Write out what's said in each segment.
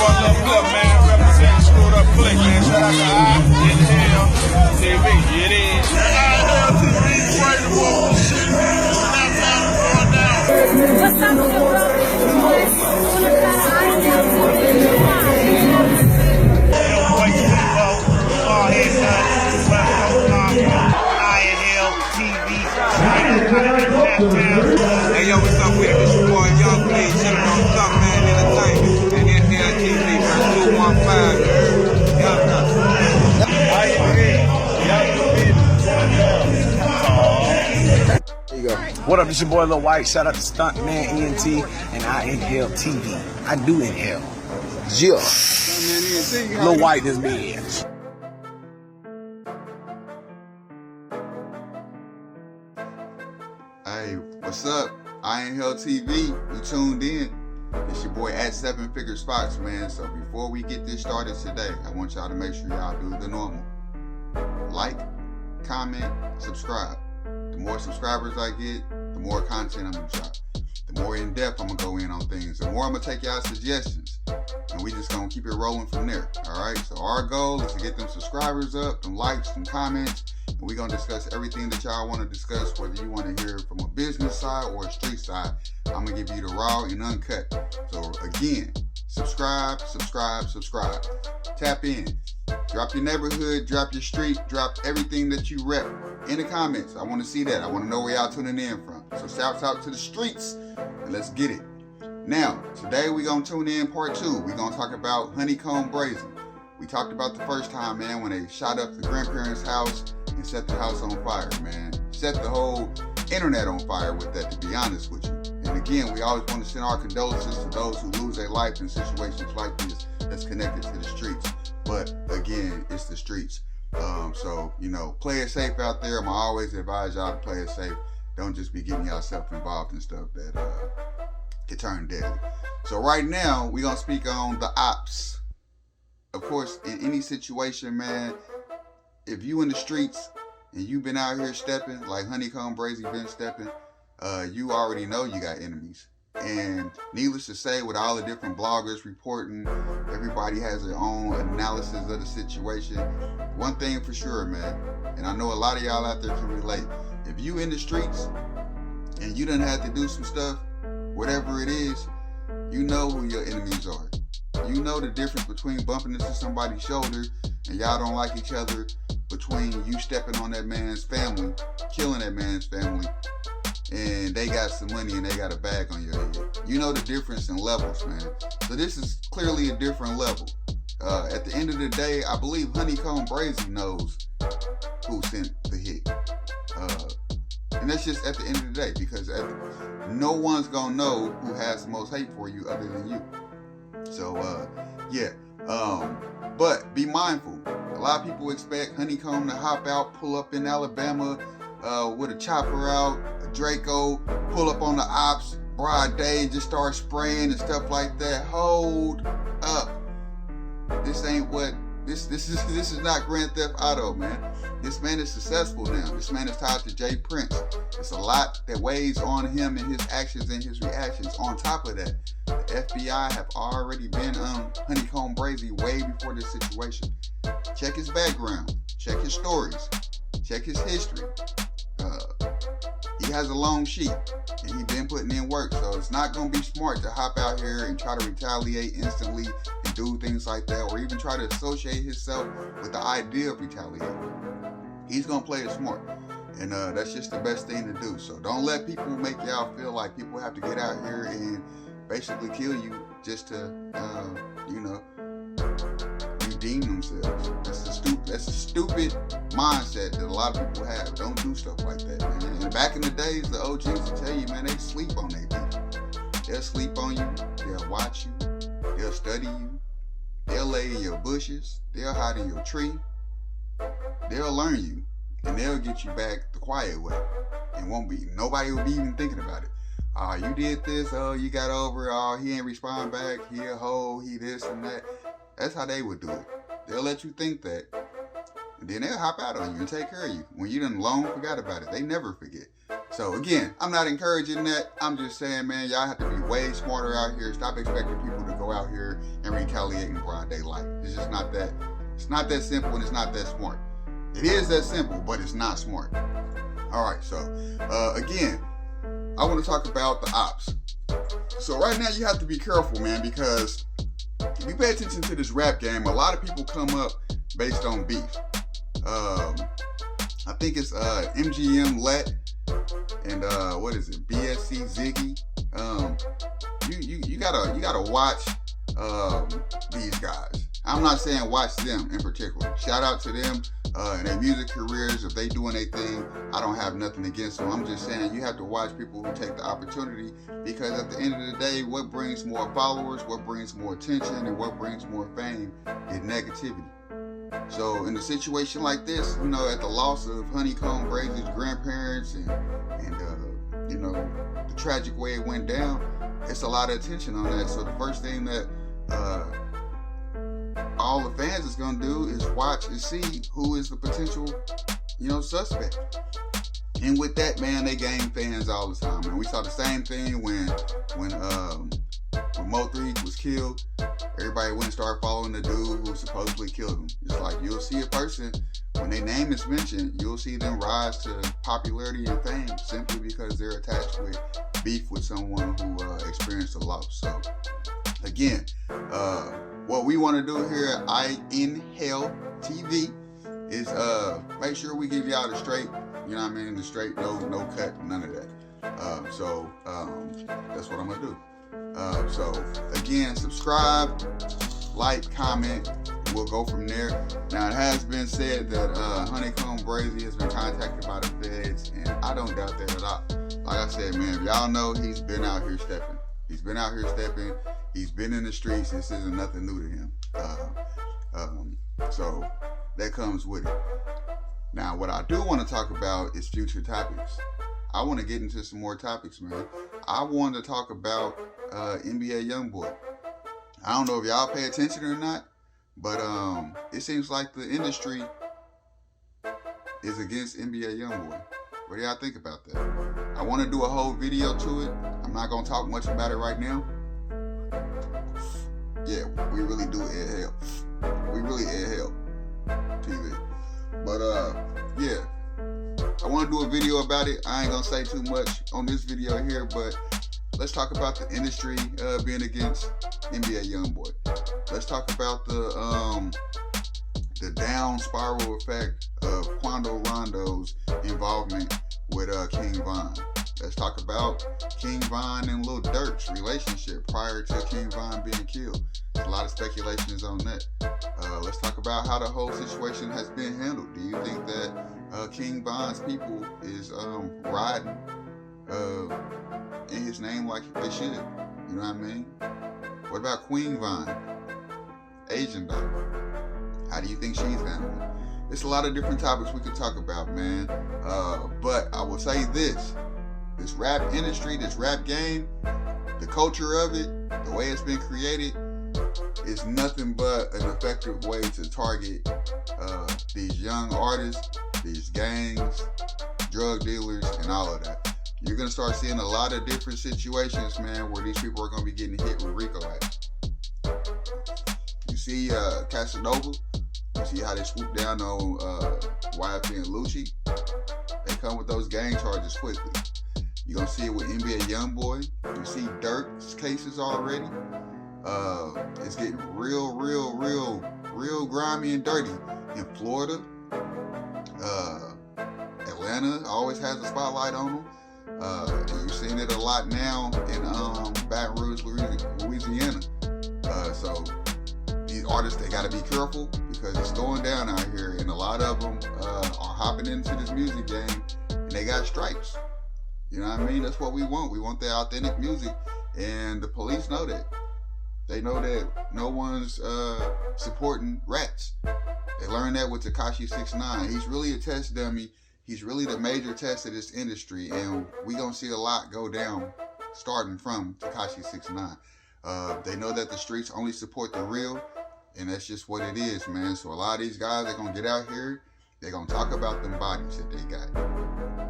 boy Lil Flip, man, representing Screwed Up Click, man. Shout out to Inhale TV. It is. Inhale TV, right the wall, shit. Snapchat going down. What's up, your brother? YoungBoy Steppa, all head nuts, West Coast Mafia, Inhale TV. Hey, yo, what's up with it? It's your boy YoungBoy, chilling on Stuntman Entertainment and Inhale TV for 215. There you go. What up, it's your boy Lil White. Shout out to Stuntman ENT and I Inhale TV. I do inhale. Yeah. Lil White is me. Hey, what's up? I Inhale TV. You tuned in. It's your boy at 7 Figure Spots, man. So before we get this started today, I want y'all to make sure y'all do the normal. Like, comment, subscribe. The more subscribers I get, the more content I'm gonna drop. The more in depth I'm gonna go in on things. The more I'm gonna take y'all suggestions. And we just gonna keep it rolling from there. Alright? So our goal is to get them subscribers up, them likes, them comments. And we're gonna discuss everything that y'all wanna discuss, whether you wanna hear from a business side or a street side. I'm gonna give you the raw and uncut. So again, subscribe. Tap in. Drop your neighborhood, drop your street, drop everything that you rep in the comments. I want to see that. I want to know where y'all tuning in from. So shouts out to the streets and let's get it. Now, today we're going to tune in part 2. We're going to talk about HoneyKomb Brazy. We talked about the first time, man, when they shot up the grandparents' house and set the house on fire, man. Set the whole internet on fire with that, to be honest with you. And again, we always want to send our condolences to those who lose their life in situations like this that's connected to the streets. But again, it's the streets. So, you know, play it safe out there. I'm always advise y'all to play it safe. Don't just be getting yourself involved in stuff that can turn deadly. So right now, we're going to speak on the ops. Of course, in any situation, man, if you in the streets and you've been out here stepping, like HoneyKomb Brazy been stepping, you already know you got enemies. And needless to say, with all the different bloggers reporting, everybody has their own analysis of the situation. One thing for sure, man, and I know a lot of y'all out there can relate. If you in the streets and you done had to do some stuff, whatever it is, you know who your enemies are. You know the difference between bumping into somebody's shoulder and y'all don't like each other, between you stepping on that man's family, killing that man's family, and they got some money and they got a bag on your head. You know the difference in levels, man. So this is clearly a different level. At the end of the day, I believe HoneyKomb Brazy knows who sent the hit. And that's just at the end of the day, because no one's gonna know who has the most hate for you other than you. So, yeah. But be mindful. A lot of people expect HoneyKomb to hop out, pull up in Alabama with a chopper out, Draco, pull up on the ops, broad day, and just start spraying and stuff like that. Hold up. This ain't what this is not Grand Theft Auto, man. This man is successful now. This man is tied to Jay Prince. It's a lot that weighs on him and his actions and his reactions. On top of that, the FBI have already been on HoneyKomb Brazy way before this situation. Check his background, check his stories, check his history. He has a long sheet and he's been putting in work, so it's not going to be smart to hop out here and try to retaliate instantly and do things like that, or even try to associate himself with the idea of retaliating. He's going to play it smart, and that's just the best thing to do. So don't let people make y'all feel like people have to get out here and basically kill you just to, redeem themselves. That's a stupid mindset that a lot of people have. Don't do stuff like that, man. And back in the days, the OGs would tell you, man, they sleep on their people. They'll sleep on you. They'll watch you. They'll study you. They'll lay in your bushes. They'll hide in your tree. They'll learn you. And they'll get you back the quiet way. And nobody will be even thinking about it. You did this. Oh, you got over. Oh, he ain't respond back. He a hoe. He this and that. That's how they would do it. They'll let you think that. And then they'll hop out on you and take care of you. When you done long forgot about it. They never forget. So again, I'm not encouraging that. I'm just saying, man, y'all have to be way smarter out here. Stop expecting people to go out here and retaliate in broad daylight. It's just not that. It's not that simple, and it's not that smart. It is that simple, but it's not smart. All right, so again, I want to talk about the ops. So right now you have to be careful, man, because if you pay attention to this rap game, a lot of people come up based on beef. I think it's MGM Let and what is it, BSC Ziggy. You gotta watch these guys. I'm not saying watch them in particular. Shout out to them and their music careers. If they doing their thing, I don't have nothing against them. I'm just saying you have to watch people who take the opportunity, because at the end of the day, what brings more followers, what brings more attention, and what brings more fame is negativity. So in a situation like this, you know, at the loss of HoneyKomb Brazy's grandparents and you know, the tragic way it went down, it's a lot of attention on that. So the first thing that all the fans is gonna do is watch and see who is the potential, you know, suspect. And with that, man, they gain fans all the time. And we saw the same thing when Mo3 was killed. Everybody went and started following the dude who supposedly killed him. It's like you'll see a person, when their name is mentioned, you'll see them rise to popularity and fame simply because they're attached with beef with someone who experienced a loss. So again, what we want to do here at I Inhale TV is make sure we give y'all the straight, you know what I mean, the straight, no cut, none of that. So that's what I'm gonna do. So again, subscribe, like, comment, and we'll go from there. Now it has been said that HoneyKomb Brazy has been contacted by the feds, and I don't doubt that at all. Like I said, man, if y'all know, he's been out here stepping. He's been out here stepping. He's been in the streets. This isn't nothing new to him. So that comes with it. Now, what I do want to talk about is future topics. I want to get into some more topics, man. I want to talk about NBA YoungBoy. I don't know if y'all pay attention or not, but it seems like the industry is against NBA YoungBoy. What do y'all think about that? I want to do a whole video to it. I'm not going to talk much about it right now. Yeah, we really do air hell. We really air hell TV. But yeah, I want to do a video about it. I ain't gonna say too much on this video here, but let's talk about the industry being against NBA YoungBoy. Let's talk about the down spiral effect of Quando Rondo's involvement with King Von. Let's talk about King Von and Lil Durk's relationship prior to King Von being killed. There's a lot of speculations on that. Let's talk about how the whole situation has been handled. Do you think that King Von's people is riding in his name like they should? You know what I mean? What about Queen Von, Asian daughter? How do you think she's handling it? There's a lot of different topics we could talk about, man. But I will say this. This rap industry, this rap game, the culture of it, the way it's been created, is nothing but an effective way to target these young artists, these gangs, drug dealers, and all of that. You're going to start seeing a lot of different situations, man, where these people are going to be getting hit with RICO Act. You see Casanova, you see how they swoop down on YFP and Lucci. They come with those gang charges quickly. You're going to see it with NBA YoungBoy. You see Durk's cases already. It's getting real grimy and dirty in Florida. Atlanta always has a spotlight on them. You're seeing it a lot now in Baton Rouge, Louisiana. So these artists, they got to be careful because it's going down out here, and a lot of them are hopping into this music game, and they got stripes. You know what I mean? That's what we want. We want the authentic music, and the police know that. They know that no one's supporting rats. They learned that with Tekashi 6ix9ine. He's really a test dummy. He's really the major test of this industry, and we gonna see a lot go down starting from Tekashi 6ix9ine. They know that the streets only support the real, and that's just what it is, man. So a lot of these guys, they're gonna get out here, they're gonna talk about them bodies that they got.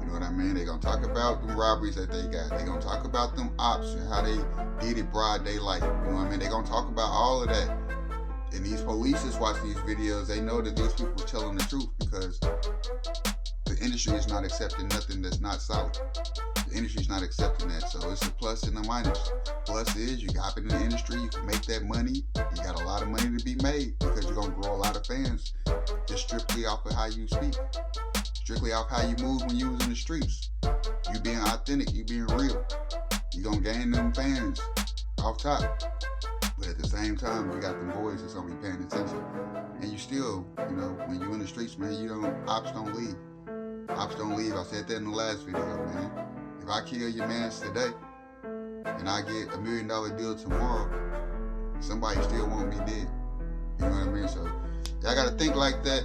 You know know what I mean? They gonna talk about the robberies that they got. They gonna talk about them ops and how they did it broad daylight. You know what I mean? They gonna talk about all of that. And these police is watching these videos. They know that these people are telling the truth because the industry is not accepting nothing that's not solid. The industry's not accepting that. So it's a plus and a minus. Plus is you hop in the industry, you can make that money. You got a lot of money to be made because you're gonna grow a lot of fans just strictly off of how you speak. Strictly off how you move when you was in the streets. You being authentic, you being real. You gonna gain them fans off top. But at the same time, you got them boys that's gonna be paying attention. And you still, you know, when you in the streets, man, ops don't leave. Ops don't leave. I said that in the last video, man. If I kill your mans today, and I get $1 million deal tomorrow, somebody still want me dead. You know what I mean? So, y'all gotta think like that.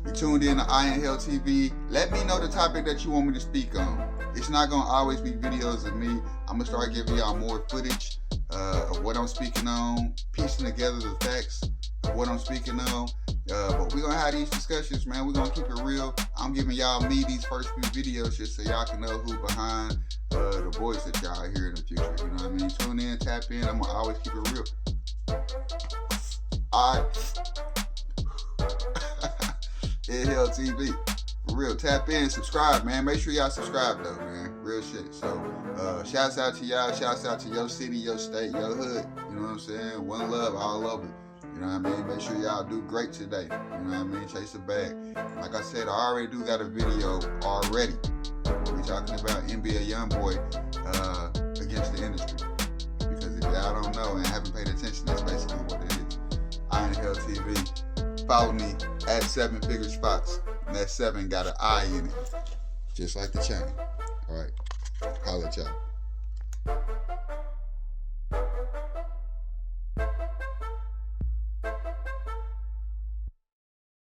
You tuned in to Iron Hell TV. Let me know the topic that you want me to speak on. It's not gonna always be videos of me. I'm gonna start giving y'all more footage of what I'm speaking on, piecing together the facts of what I'm speaking on. But we're gonna have these discussions, man. We're gonna keep it real. I'm giving y'all these first few videos just so y'all can know who behind the voice that y'all hear in the future. You know what I mean? Tune in, tap in. I'm gonna always keep it real. Alright. Hell TV. For real. Tap in, subscribe, man. Make sure y'all subscribe though, man. Real shit. So shouts out to y'all, shouts out to your city, your state, your hood. You know what I'm saying? One love all over. You know what I mean? Make sure y'all do great today. You know what I mean? Chase a bag. Like I said, I already do got a video already. We're talking about NBA YoungBoy against the industry. Because if y'all don't know and haven't paid attention, that's basically what it is. Iron Hell TV. Follow me at 7 Figures Fox. And that 7 got an I in it. Just like the chain. Alright. Holla at y'all.